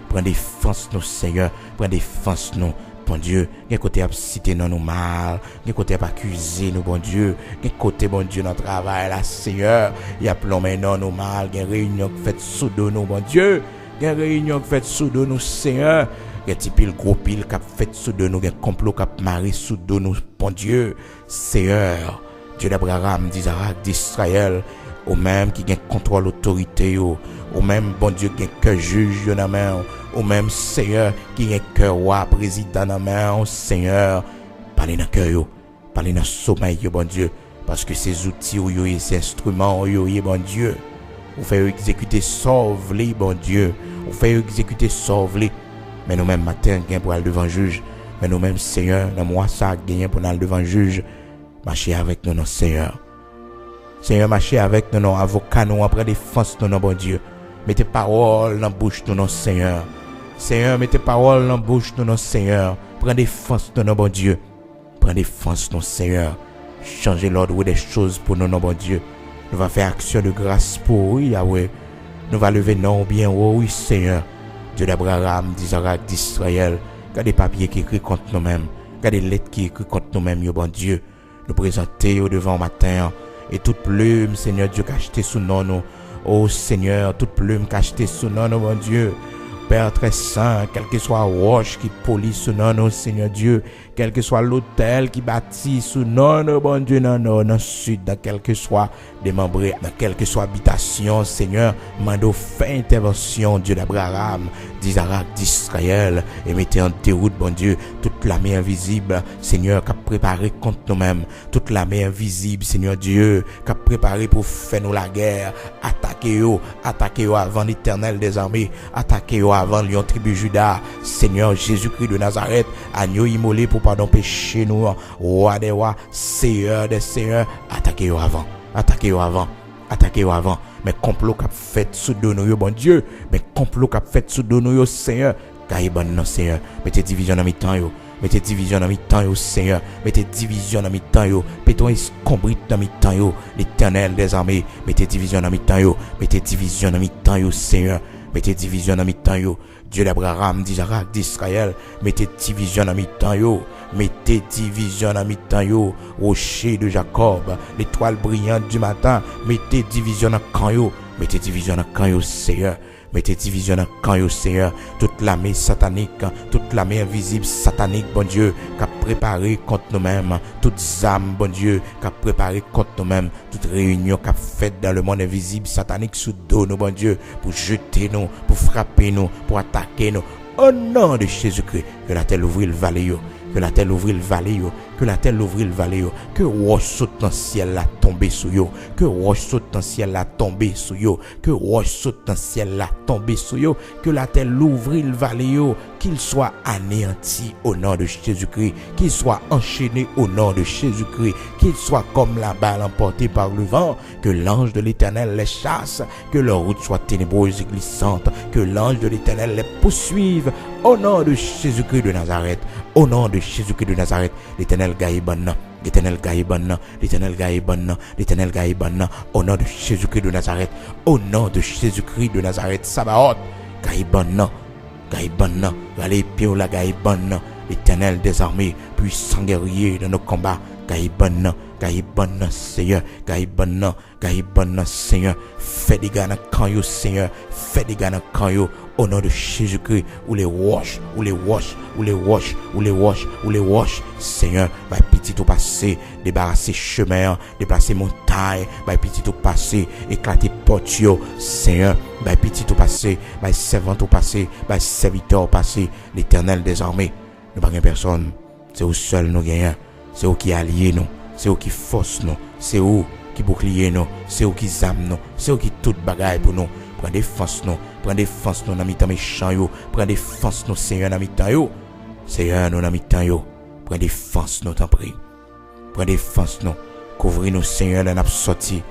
prends défense nous Seigneur, prends défense nous. Bon Dieu, quel côté a cité dans nous mal, quel côté a accusé nous, bon Dieu, quel côté, bon Dieu, notre travail, là, Seigneur, il y a plombé dans nous mal, quelle réunion qui fait sous de nous, bon Dieu, quelle réunion qui fait sous de nous, Seigneur, quel type de gros pile qui fait sous de nous, quel complot qui a maré sous de nous, bon Dieu, Seigneur, Dieu d'Abraham, d'Isaac, d'Israël, ou même qui gagne contrôle autorité, ou même, bon Dieu, qui est juge dans la main, ou même Seigneur qui est cœur roi président dans main Seigneur parlez dans cœur parlez dans sommeil bon Dieu parce que ces outils ou ces instruments yo bon Dieu vous fait exécuter sauve-les bon Dieu vous fait exécuter sauve-les mais nous même matin gain pour aller devant juge mais nous même Seigneur dans moi ça gain pour aller devant juge marcher avec nous non Seigneur marcher avec nous non avocat nous après défense nous non bon Dieu mettez parole dans bouche nous non Seigneur, mettez parole dans bouche de nos Seigneur. Prends défense de nos bon Dieu. Prends défense de nos Seigneur. Changez l'ordre des choses pour nous, bon Dieu. Nous va faire action de grâce pour oui, Yahweh. Nous va lever non bien, oui, Seigneur. Dieu d'Abraham, d'Isaac, d'Israël. Regardez des papiers qui écrit contre nous-mêmes. Regardez des lettres qui écrit contre nous-mêmes, bon Dieu. Nous présenter au devant matin. Et toute plume, Seigneur Dieu, cachetée sous nous. Oh Seigneur, toute plume cachetée sous nous, bon Dieu. Père très saint, quel que soit roche qui polie sous nous, Seigneur Dieu, quel que soit l'autel qui bâtit sous nous, bon Dieu, dans le sud, dans quel que soit démembré, dans quelle que soit habitation, Seigneur, mando fait intervention, Dieu d'Abraham, d'Isaac, d'Israël, et mettez en déroute, bon Dieu, toute la main invisible, Seigneur, qu'a préparé contre nous-mêmes, toute la main invisible, Seigneur Dieu, qu'a préparé pour faire nous la guerre, attaquez-vous avant l'Éternel des armées, attaquez-vous avant Lion tribu Juda, Seigneur Jésus-Christ de Nazareth, agneau immolé pour pardon péché nous, roi des rois, Seigneur des seigneurs, attaquez-vous avant, mais complot qu'a fait sous de nous, bon Dieu, mais complot qu'a fait sous de nous, Seigneur, car bon non Seigneur, mettez division dans mi-temps yo. Mettez division dans mi-temps yo, Seigneur. Mettez division dans mi-temps yo. Péton escombrite dans mi-temps yo. L'Éternel des armées. Mettez division dans mi-temps yo. Mettez division dans mi-temps yo, Seigneur. Mettez division dans mi-temps yo. Dieu d'Abraham, d'Isaac, d'Israël. Mettez division dans mi-temps yo. Mettez division dans mi-temps yo. Rocher de Jacob. L'étoile brillante du matin. Mettez division dans camp yo. Mettez division dans camp yo, Seigneur. Mettez division dans camp yo, Seigneur. Toute l'armée satanique, toute l'armée invisible satanique, bon Dieu, qu'a préparé contre nous-mêmes, toutes âmes, bon Dieu, qu'a préparé contre nous-mêmes, toute réunion qu'a faite dans le monde invisible satanique sous dos nous, bon Dieu, pour jeter nous, pour frapper nous, pour attaquer nous. Au nom de Jésus-Christ, que la terre ouvre le vallée yo. Que la terre ouvre le vallée yo, que la terre ouvre le vallée yo, que roche saute dans le ciel la tomber sous yo, que roche saute dans le ciel la tomber sous yo, que roche saute dans le ciel la tomber sous yo, que la terre ouvre le vallée yo, qu'il soit anéanti au nom de Jésus-Christ, qu'il soit enchaîné au nom de Jésus-Christ, qu'il soit comme la balle emportée par le vent, que l'ange de l'Éternel les chasse, que leur route soit ténébreuse et glissante, que l'ange de l'Éternel les poursuive au nom de Jésus-Christ de Nazareth. Au nom de Jésus-Christ de Nazareth, l'Éternel gaïban, l'Éternel gaïban, l'Éternel gaïban, l'Éternel gaïban, au nom de Jésus-Christ de Nazareth, au nom de Jésus-Christ de Nazareth, Sabaoth, gaïban, allez, pied la gaïban, l'Éternel des armées, puissant guerrier dans nos combats, gaïban, Seigneur, gaïban, Seigneur, fais des gars dans camp yo, Seigneur, fais des gars dans camp yo, au nom de Jésus-Christ, ou les wash, Seigneur, va petit au passé, débarrasser chemin, déplacer montagne, va petit au passé, éclater porte yo, Seigneur, va petit au passé, va servant au passé, va serviteur au passé, l'Éternel des armées, nous pas personne, c'est vous seul nous gagnons, c'est vous qui alliés nous, c'est vous qui force nous, c'est vous qui bouclier nous, c'est vous qui zame nous, c'est vous qui toute bagaille pour nous. Prends défense nous dans mi-temps méchant yo, prends défense nous Seigneur dans mi-temps yo, Seigneur nous dans mi-temps yo, prends défense nous t'en prie, prends défense nous. Couvrir nous, Seigneur, les n'a sorti.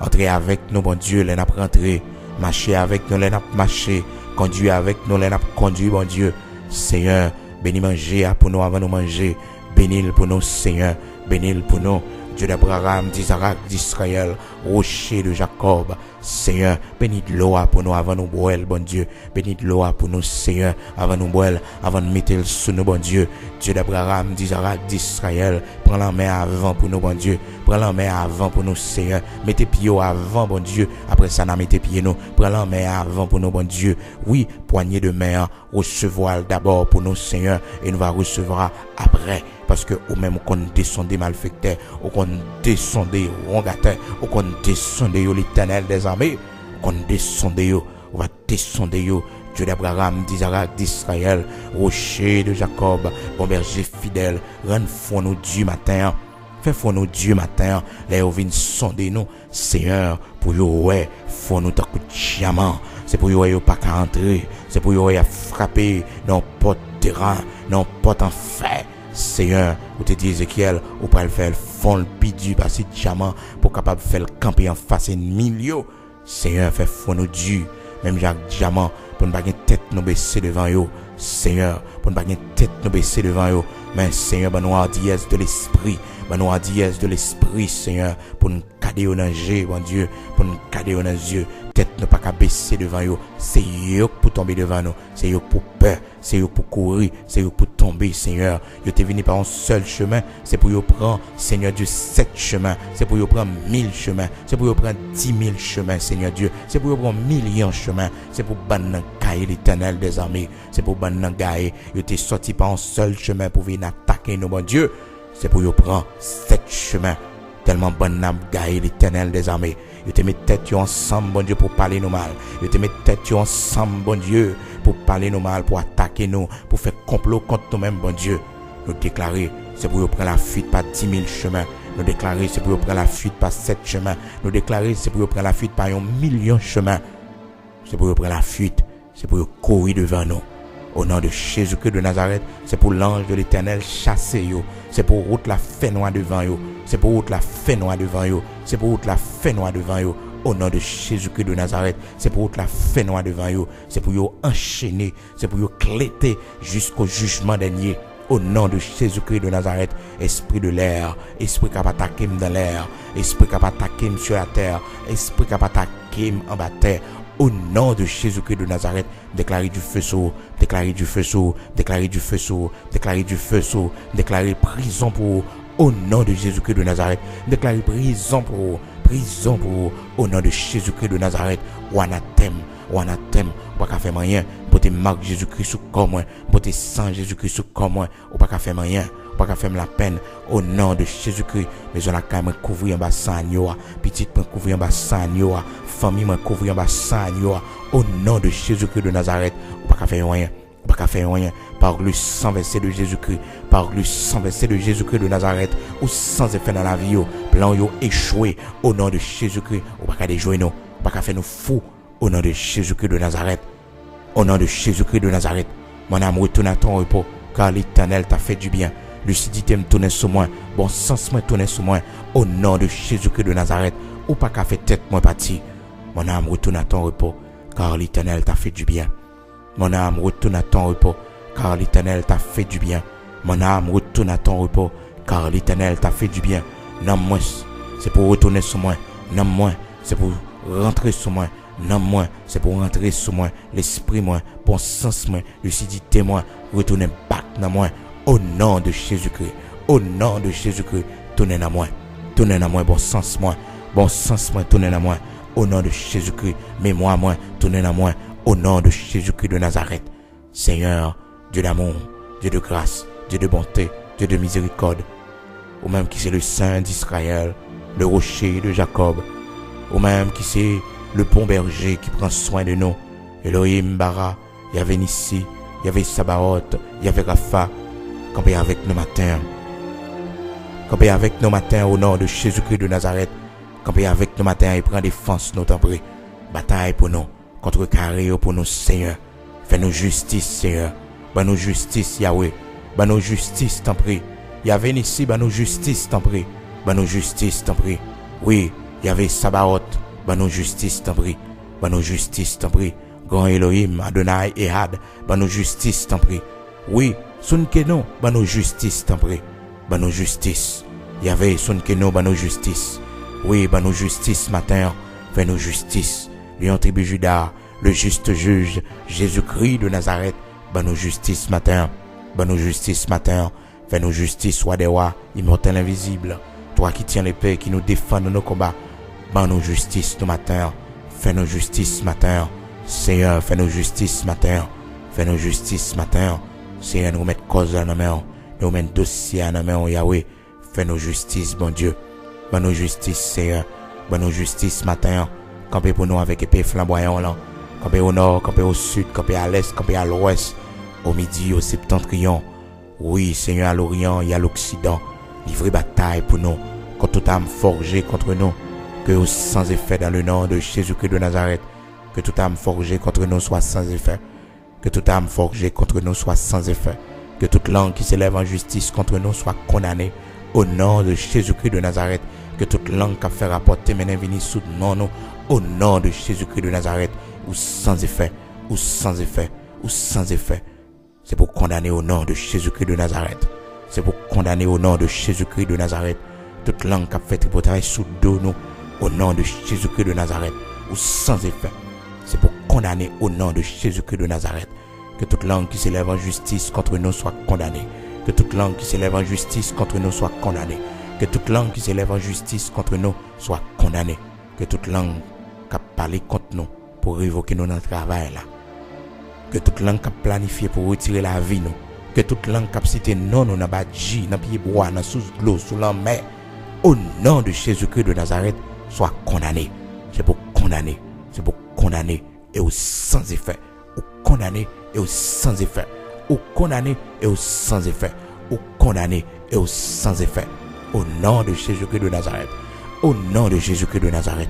Entrer avec nous, bon Dieu, les n'a rentré. Marcher avec nous, les n'a marché. Conduire avec nous, les n'a conduit, bon Dieu. Seigneur, bénis manger pour nous avant de manger. Bénis pour nous, Seigneur. Bénis pour nous. Dieu d'Abraham, d'Isaac, d'Israël, rocher de Jacob. Seigneur, bénis de l'eau pour nous avant nous boire, bon Dieu. Bénis de l'eau pour nous, Seigneur, avant nous boire, avant de mettre le sous nous, bon Dieu. Dieu d'Abraham, d'Isaac, d'Israël, prends la main avant pour nous, bon Dieu. Prends la main avant pour nous, Seigneur. Mettez pieds avant, bon Dieu. Après ça, n'a mettez pieds nous. Prends la main avant pour nous, bon Dieu. Oui, poignée de main, recevoir d'abord pour nous, Seigneur, et nous va recevoir après. Parce que ou même qu'on descendait malfecteur, ou qu'on descendait rongateur, ou qu'on descendait l'Éternel des armées, qu'on descendait, on va descendre Dieu d'Abraham, d'Isaac, d'Israël, rocher de Jacob, bon berger fidèle, rends nous Dieu matin. Fais nous Dieu matin, les ovines sonder nous, Seigneur, pour yo ouais, faut nous ta coup de diamant, c'est pour yo pas qu'à entrer, c'est pour yo frapper dans porte terrain, dans porte en fer. Seigneur, ou te dit Ézéchiel, ou pas le faire fond le bidu par ces diamants pour capable faire camper en face ennemi. Seigneur, fais fond nous Dieu, même Jacques diamant pour ne pas une tête nous baisser devant yo. Seigneur, pour ne pas une tête nous baisser devant yo. Mais Seigneur, ben nous hardiesse de l'esprit, de l'esprit, Seigneur, pour nous cader au danger, bon Dieu, pour nous cader au yeux. Tête ne pas qu'à baisser devant yo. C'est yo pour tomber devant nous, c'est yo pour peur, c'est yo pour courir, c'est yo pour tomber, Seigneur. Yo t'es venu par un seul chemin, c'est pour yo prendre, Seigneur Dieu, 7 chemins, c'est pour yo prendre 1000 chemins, c'est pour yo prendre 10 000 chemins, Seigneur Dieu, c'est pour yo prendre millions de chemins, c'est pour ban cailler l'Éternel des armées, c'est pour ban gailler. Yo t'es sorti par un seul chemin pour venir attaquer nous, bon Dieu, c'est pour yo prendre 7 chemins, tellement ban gailler l'Éternel des armées. Yo te met tête ensemble, bon Dieu, pour parler nous mal. Yo te met tête ensemble, bon Dieu, pour parler nous mal, pour attaquer nous, pour faire complot contre nous-mêmes, bon Dieu. Nous déclarer, c'est pour prendre la fuite par 10 000 chemins. Nous déclarer, c'est pour prendre la fuite par 7 chemins. Nous déclarer, c'est pour prendre la fuite par 1 million de chemins. C'est pour prendre la fuite, c'est pour courir devant nous. Au nom de Jésus-Christ de Nazareth, c'est pour l'ange de l'Éternel chasser yo. C'est pour route la fait noire devant yo. C'est pour route la fait noire devant yo. C'est pour route la fait noire devant yo. Au nom de Jésus-Christ de Nazareth, c'est pour route la fait noire devant yo. C'est pour yo enchaîner, c'est pour yo cléter jusqu'au jugement dernier. Au nom de Jésus-Christ de Nazareth, esprit de l'air, esprit qui va attaquer dans l'air, esprit qui va attaquer sur la terre, esprit qui va attaquer en bas terre. Au nom de Jésus-Christ de Nazareth, déclarez du feu sur, déclarez du feu sur, déclarez du feu sur, déclarez du feu sur, déclarez prison pour, au nom de Jésus-Christ de Nazareth, déclarez prison pour, au nom de Jésus-Christ de Nazareth, ou anathème, ou pas qu'à faire rien, pour te marque Jésus-Christ sous comme moi, pour te sang Jésus-Christ sous comme moi, ou pas qu'à faire rien. Pas qu'à faire la peine au nom de Jésus-Christ. Mais on a quand même couvrir en bas sans petite me couvrir en bas sans famille me couvrir en bas sans au nom de Jésus-Christ de Nazareth. Pas qu'à faire rien. Pas qu'à faire rien. Par le sang versé de Jésus-Christ, par le sang versé de Jésus-Christ de Nazareth, ou sans effet dans la vie, plan yo échoué au nom de Jésus-Christ. Ou pas qu'à déjouer nous, pas qu'à faire nous fous au nom de Jésus-Christ de Nazareth. Au nom de Jésus-Christ de Nazareth, mon âme retourne à ton repos, car l'Éternel t'a fait du bien. Lucidité me tourne sur moi, bon sens me tourne sur moi, au nom de Jésus-Christ de Nazareth, ou pas qu'à faire tête moi parti. Mon âme retourne à ton repos, car l'Éternel t'a fait du bien. Mon âme retourne à ton repos, car l'Éternel t'a fait du bien. Mon âme retourne à ton repos, car l'Éternel t'a fait du bien. Non moins, c'est pour retourner sur moi. Non moins, c'est pour rentrer sur moi. Non moins, c'est pour rentrer sur moi. L'esprit moi, bon sens moi, lucidité moi, retourner back dans moi. Au nom de Jésus-Christ, au nom de Jésus-Christ, tournez à moi, bon sens moi, tournez à moi, au nom de Jésus-Christ, mémoire moi, tournez à moi, au nom de Jésus-Christ de Nazareth. Seigneur, Dieu d'amour, Dieu de grâce, Dieu de bonté, Dieu de miséricorde, ou même qui c'est le Saint d'Israël, le rocher de Jacob, ou même qui c'est le bon berger qui prend soin de nous, Elohim Bara, Yahvé Nissi, Yahvé Sabaoth, Yahvé Rapha, campez avec nous matin. Campez avec nous matin au nom de Jésus-Christ de Nazareth. Campez avec nous matin et prends défense nous t'en prie. Bataille pour nous, contre carré pour nous Seigneur. Fais-nous justice Seigneur. Ban nous justice Yahweh. Ban nous justice t'en prie. Yahvé Nissi, ban nous justice, t'en prie. Ban nous justice, t'en prie. Oui, Yahvé Sabaoth, ban nous justice, t'en prie. Ban nous justice, t'en prie. Grand Elohim, Adonai Ehad, ban nous justice, t'en prie. Oui, Sun Keno, ban nous justice, t'en prie. Ban nous justice. Yahvé, Sun Keno, ban nous justice. Oui, ban nous justice matin. Fais nous justice. Lion tribu Juda, le juste juge, Jésus-Christ de Nazareth, ban nous justice matin. Ban nous justice matin. Fais nous justice, roi des rois, immortel invisible. Toi qui tiens l'épée, qui nous défend dans nos combats. Ban nous justice ce matin. Fais nous justice matin. Seigneur, fais nous justice matin. Fais nous justice matin. Seigneur, nous mettre cause dans nos mains. Nous mettre dossier dans nos mains, Yahweh. Fais nous justice, bon Dieu. Ban nous justice, Seigneur. Ban nous justice matin. Campez pour nous avec épée flamboyant là. Campez au nord, campez au sud, campez à l'est, campez à l'ouest. Au midi, au septentrion. Oui, Seigneur, à l'Orient et à l'Occident, livrez bataille pour nous, contre toute âme forgée contre nous, que sans effet dans le nom de Jésus-Christ de Nazareth, que toute âme forgée contre nous soit sans effet, que toute âme forgée contre nous soit sans effet, que toute langue qui s'élève en justice contre nous soit condamnée, au nom de Jésus-Christ de Nazareth, que toute langue qui a fait rapporter maintenant venir sous nous, au nom de Jésus-Christ de Nazareth, ou sans effet, ou sans effet, ou sans effet. C'est pour condamner au nom de Jésus-Christ de Nazareth. C'est pour condamner au nom de Jésus-Christ de Nazareth. Toute langue qui a fait tripoter sous dos nous, au nom de Jésus-Christ de Nazareth, ou sans effet. C'est pour condamner au nom de Jésus-Christ de Nazareth. Que toute langue qui s'élève en justice contre nous soit condamnée. Que toute langue qui s'élève en justice contre nous soit condamnée. Que toute langue qui s'élève en justice contre nous soit condamnée. Que toute langue qui a parlé contre nous pour révoquer nous dans le travail là. Que toute langue qui a planifié pour retirer la vie nous. Que toute langue qui a cité non, nous n'a pas dit, n'a pied bois, n'a sous l'eau, sous la mer. Au nom de Jésus-Christ de Nazareth, soit condamné. C'est pour condamner. C'est pour condamner et au sans effet. Ou condamner et au sans effet. Ou condamner et au sans effet. Ou condamner et au sans effet. Au nom de Jésus-Christ de Nazareth. Au nom de Jésus-Christ de Nazareth.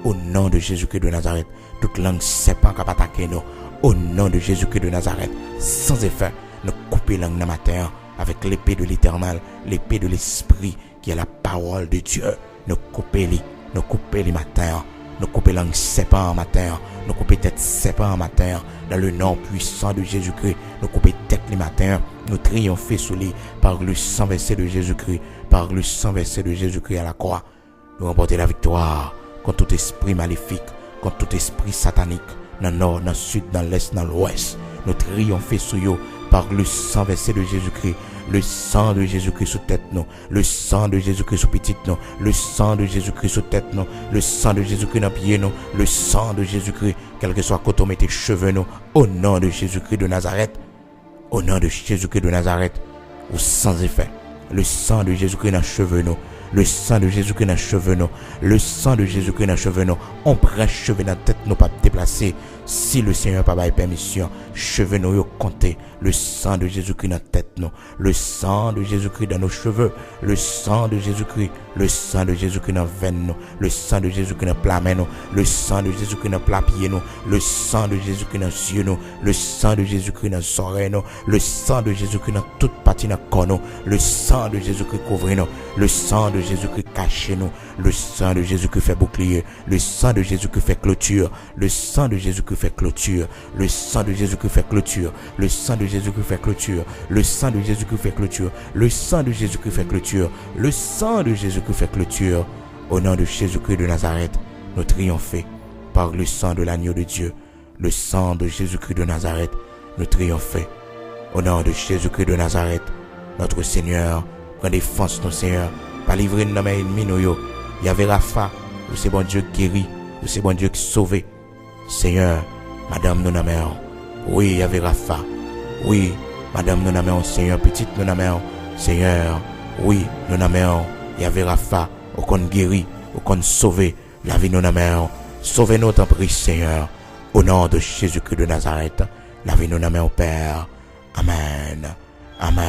Au nom de Jésus-Christ de Nazareth. Toute langue sépare qui attaquer nous. Au nom de Jésus-Christ de Nazareth, sans effet, nous couper langue dans matin avec l'épée de l'Éternel, l'épée de l'Esprit qui est la parole de Dieu. Nous couper les matins, nous couper langue sépare matin, nous couper tête sépare matin, dans le nom puissant de Jésus-Christ, nous couper tête les matins, nous triompher sous lui par le sang versé de Jésus-Christ, par le sang versé de Jésus-Christ à la croix. Nous remporter la victoire contre tout esprit maléfique, contre tout esprit satanique. Dans le nord, dans le sud, dans l'est, dans l'ouest. Nous triompher sur eux par le sang versé de Jésus-Christ. Le sang de Jésus-Christ sous tête nous. Le sang de Jésus-Christ sous petite nous. Le sang de Jésus-Christ sous tête nous. Le sang de Jésus-Christ dans pied nous. Le sang de Jésus-Christ, quel que soit côté mettez cheveux nous. Au nom de Jésus-Christ de Nazareth. Au nom de Jésus-Christ de Nazareth. Ou sans effet. Le sang de Jésus-Christ dans cheveux nous. Le sang de Jésus-Christ dans cheveux nous. Le sang de Jésus-Christ dans cheveux nous. On prend cheveux dans tête nous pas déplacer. Si le Seigneur pas bail permission, cheveux nous yo compter. Le sang de Jésus-Christ dans tête nous. Le sang de Jésus-Christ dans nos cheveux. Le sang de Jésus-Christ. Le sang de Jésus-Christ dans veine nous. Le sang de Jésus-Christ dans plat main nous. Le sang de Jésus-Christ dans plat pied nous. Le sang de Jésus-Christ dans yeux nous. Le sang de Jésus-Christ dans oreilles nous. Le sang de Jésus-Christ dans toute partie dans corps nous. Le sang de Jésus-Christ couvre nous. Le sang de Jésus-Christ cache nous. Le sang de Jésus-Christ fait bouclier. Le sang de Jésus-Christ fait clôture. Le sang de Jésus-Christ fait clôture. Le sang de Jésus-Christ fait clôture. Le sang de Jésus-Christ fait clôture. Le sang de Jésus-Christ fait clôture. Le sang de Jésus-Christ fait clôture. Le sang de Jésus-Christ fait clôture. Au nom de Jésus-Christ de Nazareth, nous triomphons par le sang de l'agneau de Dieu. Le sang de Jésus-Christ de Nazareth, nous triomphons. Au nom de Jésus-Christ de Nazareth, notre Seigneur, prends défense, nos Seigneur, pas livrer nos mains ennemis, nous yo. Yahvé Rapha, où c'est bon Dieu qui guérit, où c'est bon Dieu qui sauve. Seigneur, Madame nous n'amèons. Oui, Yahvé Rapha. Oui, Madame nous n'amèons, Seigneur, petite nous n'amèons. Seigneur, oui, nous n'amèons. Yahvé Rapha, au qu'on guérit, au qu'on sauve, la vie nous n'amèons. Sauvez-nous, t'en prie, Seigneur. Au nom de Jésus-Christ de Nazareth, la vie nous n'amèons, Père. Amen. Amen.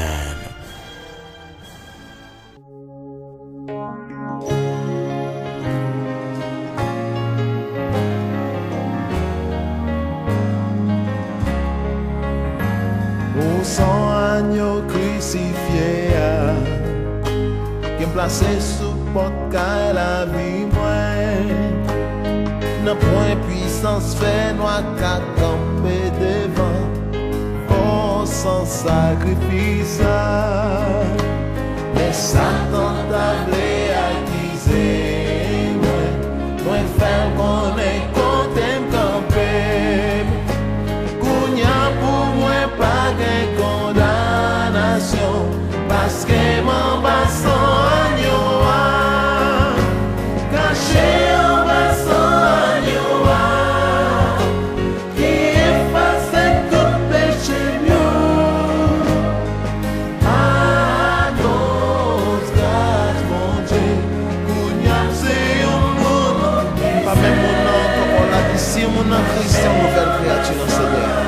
Au sang agneau crucifié, placé sous porte la vie moi. N'a point puissance fait noir qu'à camper devant. Oh sans sacrifice. Mais Satan t'a blé acquisé. Moi faire qu'on est content camper. Kounya pour moi pas de condamnation. Parce que mon basson agnoa caché en basson agnoa qui efface tout péché mieux. Ah nos grâce mon Dieu, Kounya c'est un monde, pas même mon nom comme on l'a dit, si mon nom Christ est nouvelle créature dans ce Seigneur.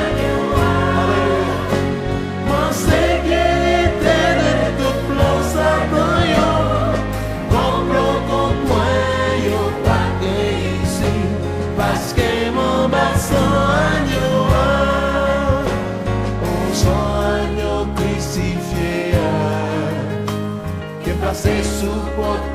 Placé sous porte